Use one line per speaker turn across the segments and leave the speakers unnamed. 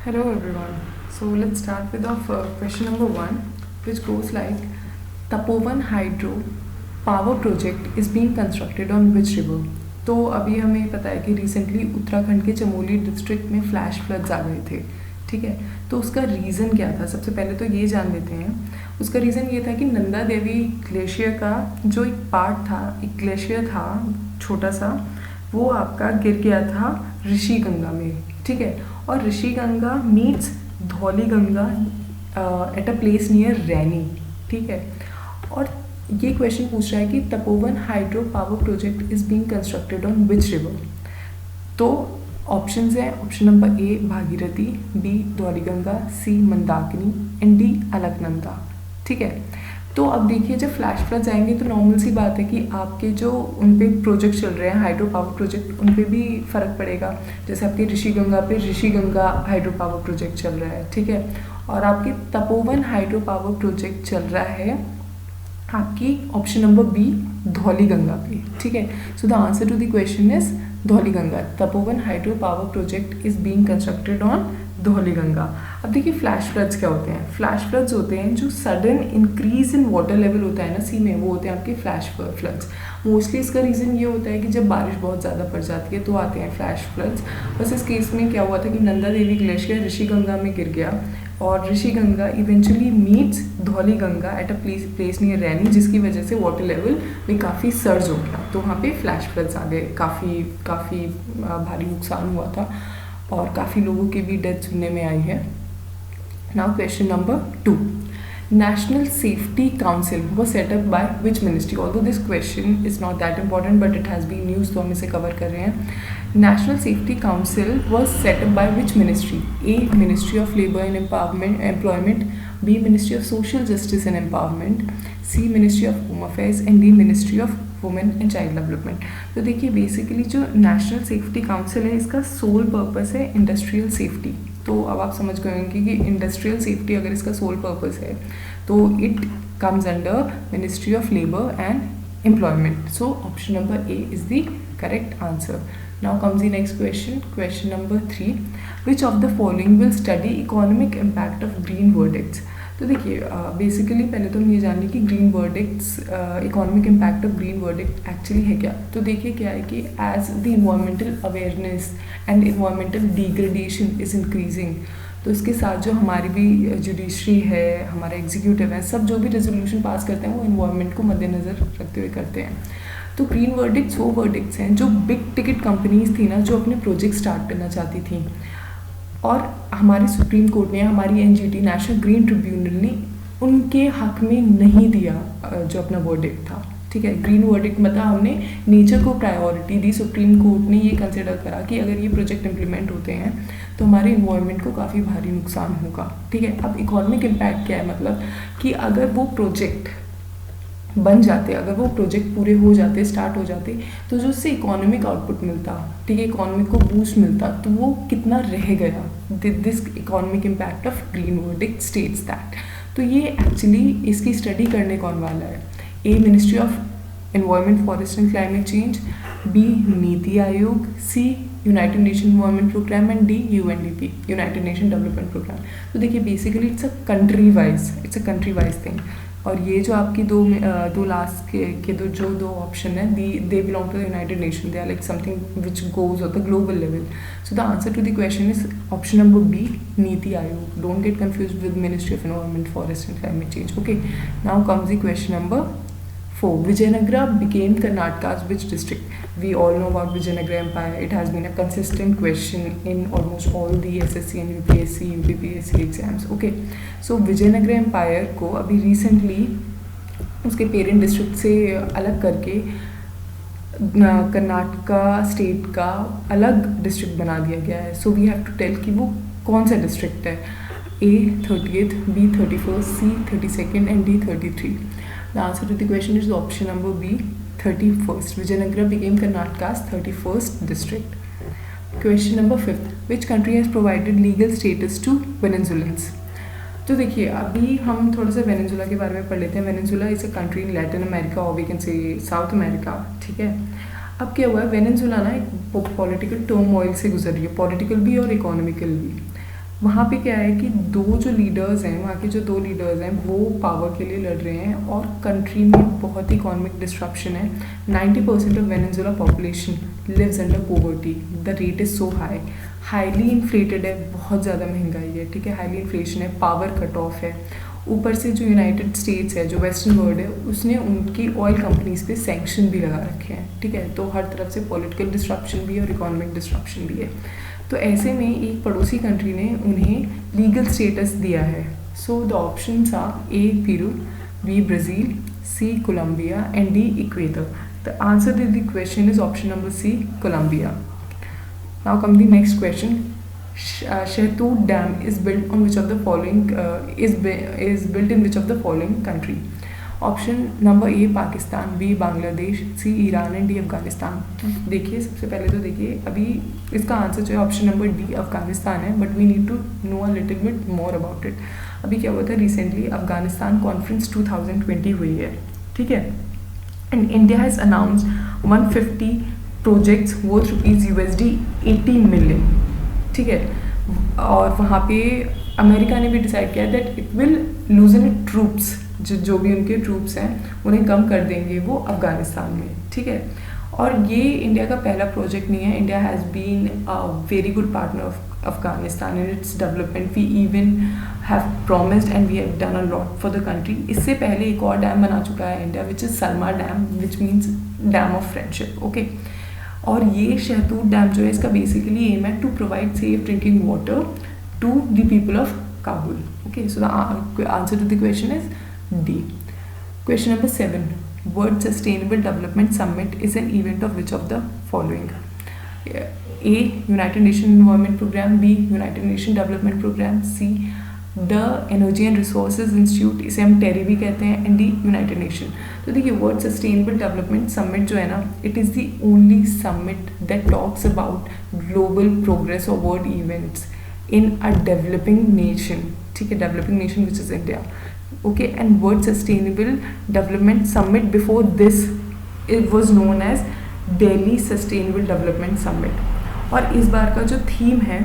Hello everyone. So let's start with our question number one, which goes like Tapovan Hydro Power Project is being constructed on which river? तो अभी हमें पता है कि recently Uttarakhand के Chamoli district में flash floods आ गए थे, ठीक है। तो उसका रीज़न क्या था, सबसे पहले तो ये जान लेते हैं। उसका रीज़न ये था कि नंदा देवी ग्लेशियर का जो एक पार्ट था, एक ग्लेशियर था छोटा सा, वो आपका गिर गया था ऋषि गंगा में, ठीक है। और Rishi Ganga meets Dhauli Ganga at a place near Raini, ठीक है। और ये क्वेश्चन पूछ रहा है कि Tapovan hydro power project is being constructed on which river. तो ऑप्शंस हैं, option number A Bhagirathi, B Dhauliganga, C Mandakini and D Alaknanda, ठीक है। तो अब देखिए, जब फ्लैश फ्लड्स आएंगे तो नॉर्मल सी बात है कि आपके जो उन पे प्रोजेक्ट चल रहे हैं हाइड्रो पावर प्रोजेक्ट, उन पे भी फ़र्क पड़ेगा। जैसे आपके ऋषि गंगा पे Rishi Ganga hydro power project चल रहा है, ठीक है। और आपके तपोवन हाइड्रो पावर प्रोजेक्ट चल रहा है आपकी ऑप्शन नंबर बी धौलीगंगा पे, ठीक है। So the answer to the question is Dhauliganga. Tapovan hydro power project is being constructed on Dhauliganga. अब देखिए, फ्लैश फ्लड्स क्या होते हैं। फ्लैश फ्लड्स होते हैं जो sudden increase in water level होता है ना सी में, वो होते हैं आपके फ्लैश फ्लड्स। मोस्टली इसका रीज़न ये होता है कि जब बारिश बहुत ज़्यादा पड़ जाती है तो आते हैं फ्लैश फ्लड्स। बस इस केस में क्या हुआ था कि नंदा देवी ग्लेशियर ऋषि गंगा में गिर गया और Rishi Ganga eventually meets Dhauliganga at a place near Raini, जिसकी वजह से वाटर लेवल में काफ़ी सर्ज हो गया। तो वहाँ पे फ्लैश फ्लड्स आ गए, काफ़ी भारी नुकसान हुआ था और काफ़ी लोगों की भी डेथ सुनने में आई है। Now question number 2, National Safety Council was set up by which ministry? Although this question is not that important, but it has been news, तो हम इसे कवर कर रहे हैं। National Safety Council was set up by which ministry? A. Ministry of Labour and Employment, B. Ministry of Social Justice and Empowerment, C. Ministry of Home Affairs and D. Ministry of women and child development. तो देखिए, basically जो national safety council है, इसका soul purpose है industrial safety. तो अब आप समझ गए होंगे कि इंडस्ट्रियल सेफ्टी अगर इसका सोल पर्पस है तो it comes under ministry of labour and employment. So option number A is the correct answer. Now comes the next question, question number 3, which of the following will study economic impact of green verdicts. तो देखिए, basically पहले तो हम ये जान लें कि green verdicts, economic impact of green verdict actually है क्या। तो देखिए क्या है कि as the environmental awareness and environmental degradation is increasing, तो इसके साथ जो हमारी भी जुडिशरी है, हमारा एग्जीक्यूटिव है, सब जो भी रेजोल्यूशन पास करते हैं वो इन्वायरमेंट को मद्देनज़र रखते हुए करते हैं। तो ग्रीन वर्डिक्ट्स वो वर्डिक्ट्स हैं जो बिग टिकट कंपनीज थी ना, जो अपने प्रोजेक्ट स्टार्ट करना चाहती थी, और हमारी सुप्रीम कोर्ट ने, हमारी एनजीटी नेशनल ग्रीन ट्रिब्यूनल ने उनके हक में नहीं दिया जो अपना वर्डिक्ट था, ठीक है। ग्रीन वर्डिक्ट मतलब हमने नेचर को प्रायोरिटी दी। सुप्रीम कोर्ट ने ये कंसिडर करा कि अगर ये प्रोजेक्ट इम्प्लीमेंट होते हैं तो हमारे इन्वायरमेंट को काफ़ी भारी नुकसान होगा, ठीक है। अब इकोनॉमिक इम्पैक्ट क्या है, मतलब कि अगर वो प्रोजेक्ट बन जाते, अगर वो प्रोजेक्ट पूरे हो जाते, स्टार्ट हो जाते, तो जो उससे इकोनॉमिक आउटपुट मिलता, ठीक है, इकोनॉमी को बूस्ट मिलता, तो वो कितना रह गया। This economic impact of green verdict states that. तो ये एक्चुअली इसकी स्टडी करने कौन वाला है? A ministry of environment, forest and climate change, B NITI Aayog, C United Nation Environment Programme and D UNDP, United Nation Development Programme. तो देखिए, basically it's a country wise thing. और ये जो आपकी दो लास्ट के दो ऑप्शन है, they belong to the United Nation, they are like something which goes on the global level. So the answer to the question is option number B, NITI Aayog. Don't get confuse with ministry of environment, forest and climate change. Okay, now comes the question number 4. Vijayanagara became Karnataka's which district? We all know about Vijayanagara Empire. It has been a consistent question in almost all the SSC and UPSC, UPPSC exams. Okay, so Vijayanagara Empire को अभी recently उसके parent district से अलग करके Karnataka state का अलग district बना दिया गया है। So we have to tell कि वो कौन सा डिस्ट्रिक्ट है। A 30th, B 31st, C 32nd and D 33. The answer to the question is option number B, 31st. Vijayanagara became Karnataka's 31st district. Question number 5. Which country has provided legal status to Venezuelans? तो देखिए, अभी हम थोड़ा सा Venezuela के बारे में पढ़ लेते हैं। Venezuela is a country in Latin America, और we can say South America, ठीक है। अब क्या हुआ है, वेनेजुला ना एक पॉलिटिकल टर्मोइल से गुजर रही है, पॉलिटिकल भी और इकोनॉमिकल भी। वहाँ पे क्या है कि दो जो लीडर्स हैं, वहाँ के जो दो लीडर्स हैं वो पावर के लिए लड़ रहे हैं और कंट्री में बहुत ही इकोनॉमिक डिस्ट्रप्शन है। 90% of Venezuela population lives under poverty, the rate is so highly inflated है, बहुत ज़्यादा महंगाई है, ठीक है, हाईली इन्फ्लेशन है, पावर कट ऑफ है। ऊपर से जो यूनाइटेड स्टेट्स है, जो वेस्टर्न वर्ल्ड है, उसने उनकी ऑयल कंपनीज पे सैंक्शन भी लगा रखे हैं, ठीक है। तो हर तरफ से पॉलिटिकल डिस्ट्रप्शन भी है और इकोनॉमिक डिस्ट्रप्शन भी है। तो ऐसे में एक पड़ोसी कंट्री ने उन्हें लीगल स्टेटस दिया है। So the options are A Peru, B Brazil, C Colombia and D Ecuador. The answer to the question is option number C, Colombia. Now come the next question. Shahtoot Dam is built on which of the following is built in which of the following country? Option number A Pakistan, B Bangladesh, C Iran and D Afghanistan. देखिए सबसे पहले तो देखिए अभी इसका answer जो है option number D Afghanistan है, but we need to know a little bit more about it. अभी क्या हुआ था रिसेंटली, अफगानिस्तान कॉन्फ्रेंस 2020 हुई है, ठीक है, and India has announced 150 projects worth $USD 80 million, ठीक है. और वहाँ पे अमेरिका ने भी डिसाइड किया that it will लूजन it troops, जो भी उनके ट्रूप्स हैं उन्हें कम कर देंगे वो अफ़गानिस्तान में, ठीक है. और ये इंडिया का पहला प्रोजेक्ट नहीं है. India has been a very good partner of Afghanistan in its development. We even have promised and we have done a lot for the country. इससे पहले एक और डैम बना चुका है India, which is Salma dam, which means dam of friendship, okay. और ये Shahtoot dam जो है इसका बेसिकली एम है to provide safe drinking water to the people of Kabul, okay. So the answer to the question is D. Question number 7. World Sustainable Development Summit is an event of which of the following? A. United Nations Environment Program, B. United Nations Development Program, C. The Energy and Resources Institute, इसे हम टेरी भी कहते हैं, and D United nation. तो देखिए world sustainable development summit जो है ना, it is the only summit that talks about global progress और world events in a developing nation, ठीक है, developing nation which is India. Okay, and World Sustainable Development Summit before this, it was known as Delhi Sustainable Development Summit. और इस बार का जो theme है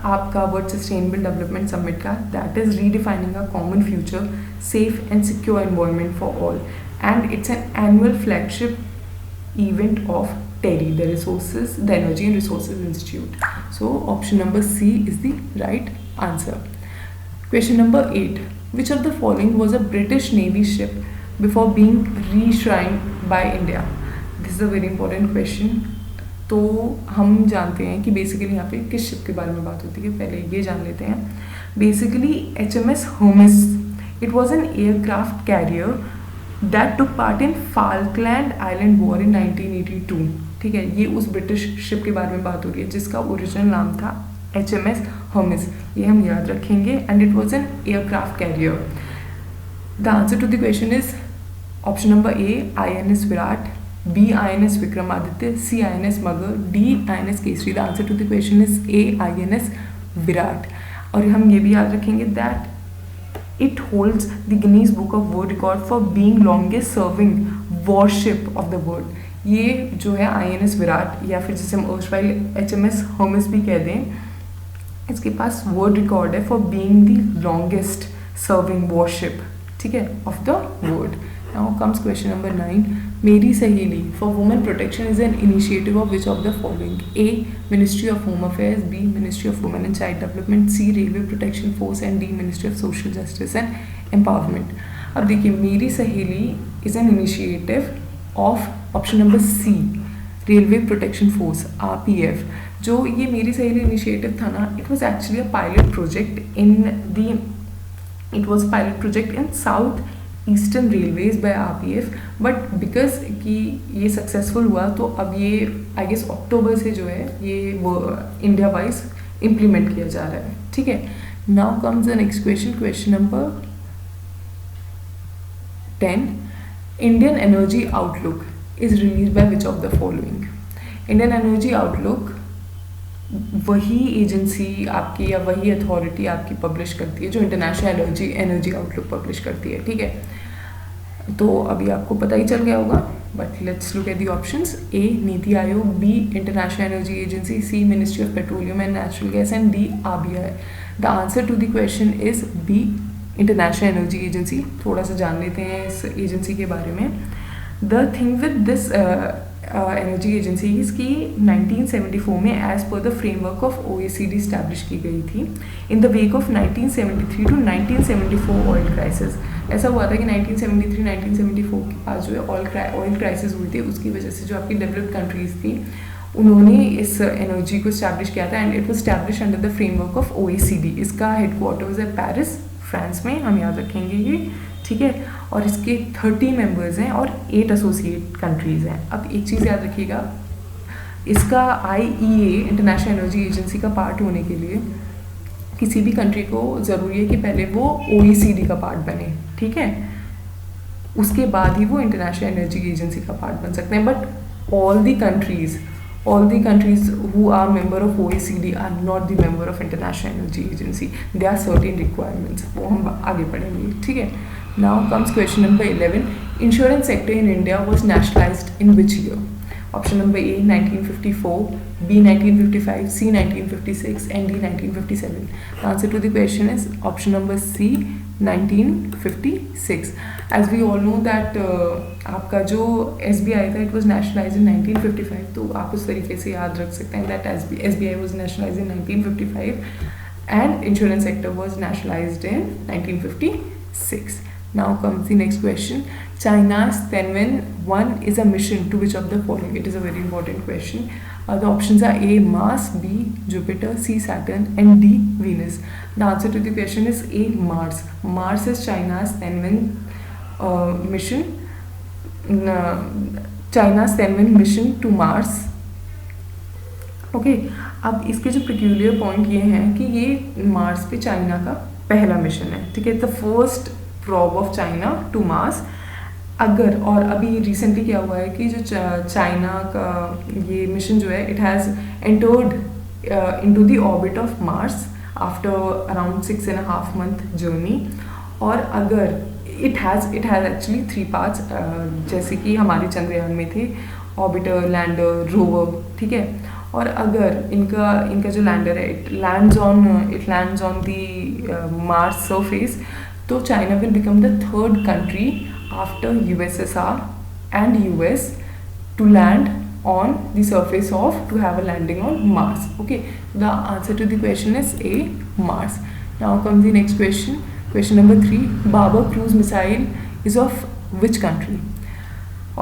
आपका world sustainable development summit का, that is redefining a common future, safe and secure environment for all, and it's an annual flagship event of TERI, the Resources, the Energy and Resources Institute. So option number C is the right answer. Question number 8. Which of the following was a British Navy ship before being reshrined by India? This is a very important question. तो हम जानते हैं कि basically यहाँ पे किस ship के बारे में बात होती है, पहले ये जान लेते हैं. Basically HMS Hermes, it was an aircraft carrier that took part in Falkland Island War in 1982, ठीक है. ये उस ब्रिटिश शिप के बारे में बात हो रही है जिसका ओरिजिनल नाम था HMS Hermes, ये हम याद रखेंगे, and it was an aircraft carrier. The answer to the question is option number A INS Viraat, B INS Vikramaditya, C INS Magar, D INS Kesari. The answer to the question is A INS Viraat. और हम ये भी याद रखेंगे that it holds the Guinness book of world record for being longest serving warship of the world. ये जो है INS Virat, या फिर जिसे हम अर्शवाइल HMS Hermes भी कह दें, इसके पास वर्ल्ड रिकॉर्ड है for being the longest serving warship, ठीक है, of the world. Now comes question number 9. Meri Saheli for women protection is an initiative of which of the following? A ministry of home affairs, B ministry of women and child development, C railway protection force and D ministry of social justice and empowerment. अब देखिए Meri Saheli is an initiative of option number C, railway protection force, RPF. जो ये Meri Saheli initiative था ना, it was actually a pilot project in south eastern railways by RPF, but because कि ये successful हुआ तो अब ये आई गेस अक्टूबर से जो है ये वो इंडिया वाइज इम्प्लीमेंट किया जा रहा है, ठीक है. Now comes the next question, question number 10. Indian energy outlook is release by which of the following? Indian energy outlook वही एजेंसी आपकी या वही अथॉरिटी आपकी पब्लिश करती है जो इंटरनेशनल एनर्जी आउटलुक पब्लिश करती है, ठीक है. तो अभी आपको पता ही चल गया होगा But let's look at the options. A. Niti Aayog, B. International Energy Agency, C. Ministry of Petroleum and Natural Gas, and D. RBI. The answer to the question is B. International Energy Agency. थोड़ा सा जान लेते हैं इस agency के बारे में. The thing with this energy agency की 1974 में एज पर the framework of OECD establish की गई थी in the wake of 1973 to 1974 oil crisis. ऐसा हुआ था कि 1973-1974 के पास जो है ऑयल क्राइसिस हुई थी, उसकी वजह से जो आपकी डेवलप्ड कंट्रीज़ थी उन्होंने इस एनर्जी को इस्टेब्लिश किया था and it was establish under the framework of OECD. इसका हेडक्वार्टर्स है पेरिस, फ्रांस में, हम याद रखेंगे ये, ठीक है. और इसके 30 मेंबर्स हैं और 8 एसोसिएट कंट्रीज़ हैं. अब एक चीज़ याद रखिएगा, इसका IEA इंटरनेशनल एनर्जी एजेंसी का पार्ट होने के लिए किसी भी कंट्री को ज़रूरी है कि पहले वो OECD का पार्ट बने, ठीक है. उसके बाद ही वो इंटरनेशनल एनर्जी एजेंसी का पार्ट बन सकते हैं. But all the countries who are member of OECD are not the member of International Energy Agency. There are certain requirements. वो हम आगे पढ़ेंगे, ठीक है. Now comes question number 11. Insurance sector in India was nationalized in which year? Option number A 1954, B 1955, C 1956, and D 1957. The answer to the question is option number C 1956. As we all know that आपका जो SBI था it was nationalized in 1955, तो आप उस तरीके से याद रख सकते हैं that SBI was nationalized in 1955 and insurance sector was nationalized in 1956. Now comes the next question. China's Tianwen-1 is a mission to which of the following? It is a very important question. The options are A. Mars, B. Jupiter, C. Saturn, and D. Venus. The answer to the question is A. Mars. Mars is China's Tianwen mission. China's Tianwen mission to Mars. Okay. अब इसके जो peculiar point ये हैं कि ये Mars पे China का पहला मिशन है, ठीक है. The first probe of China to Mars. अगर और अभी रिसेंटली क्या हुआ है कि जो चाइना का ये मिशन जो है it has entered into the orbit of Mars after around 6.5 month journey. और अगर इट हैज़ एक्चुअली 3 parts, जैसे कि हमारे चंद्रयान में थे ऑर्बिटर, लैंडर, रोवर, ठीक है. और अगर इनका जो लैंडर है it lands on the Mars surface, तो China will become the third country after USSR and US to land on the surface of to have a landing on Mars. Okay, the answer to the question is A. Mars. Now comes the next question. Question number 3. Baba cruise missile is of which country?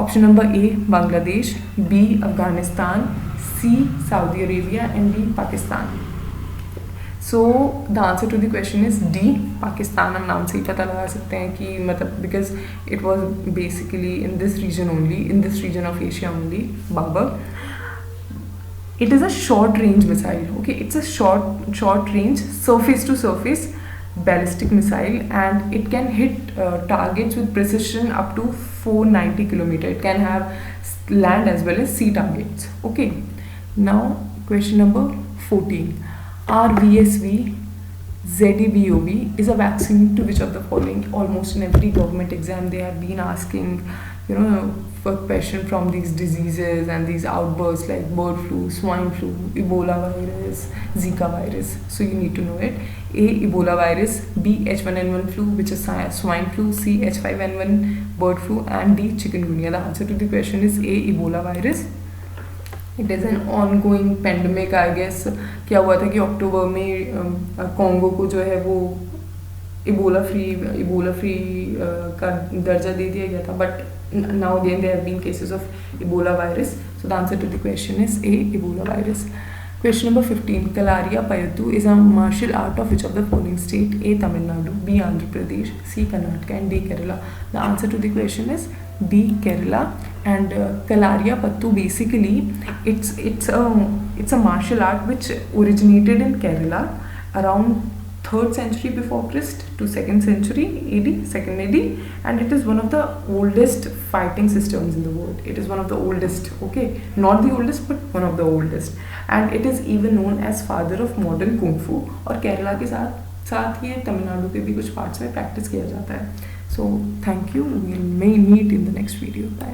Option number A. Bangladesh, B. Afghanistan, C. Saudi Arabia, and D. Pakistan. So the answer to the question is D. Pakistan. हम नाम से ही पता लगा सकते हैं कि मतलब because it was basically in this region of Asia only. Baba. It is a short range missile. Okay, it's a short range surface to surface ballistic missile, and it can hit targets with precision up to 490 km. It can have land as well as sea targets. Okay. Now question number 14. RVSV ZEBOV is a vaccine to which of the following? Almost in every government exam they have been asking, for question from these diseases and these outbursts like bird flu, swine flu, Ebola virus, Zika virus. So you need to know it. A. Ebola virus, B. H1N1 flu, which is swine flu, C. H5N1 bird flu, and D. chikungunya. The answer to the question is A. Ebola virus. It is an ongoing pandemic. I guess क्या हुआ था कि अक्टूबर में Congo को जो है वो Ebola free का दर्जा दे दिया गया था. But now again there have been cases of Ebola virus. So the answer to the question is A. Ebola virus. Question number 15. Kalaria Payattu is a martial art of which of the following state? A. Tamil Nadu, B. Andhra Pradesh, C. Karnataka, and D. Kerala. The answer to the question is D. Kerala. And Kalaria Pattu basically it's a martial art which originated in Kerala around 3rd century before Christ to 2nd century AD, 2nd AD, and it is one of the oldest fighting systems in the world. It is one of the oldest, okay, not the oldest but one of the oldest, and it is even known as father of modern kung fu. और केरला के साथ ये तमिलनाडु के भी कुछ parts में practice किया जाता है. So thank you. We'll may meet in the next video. Bye.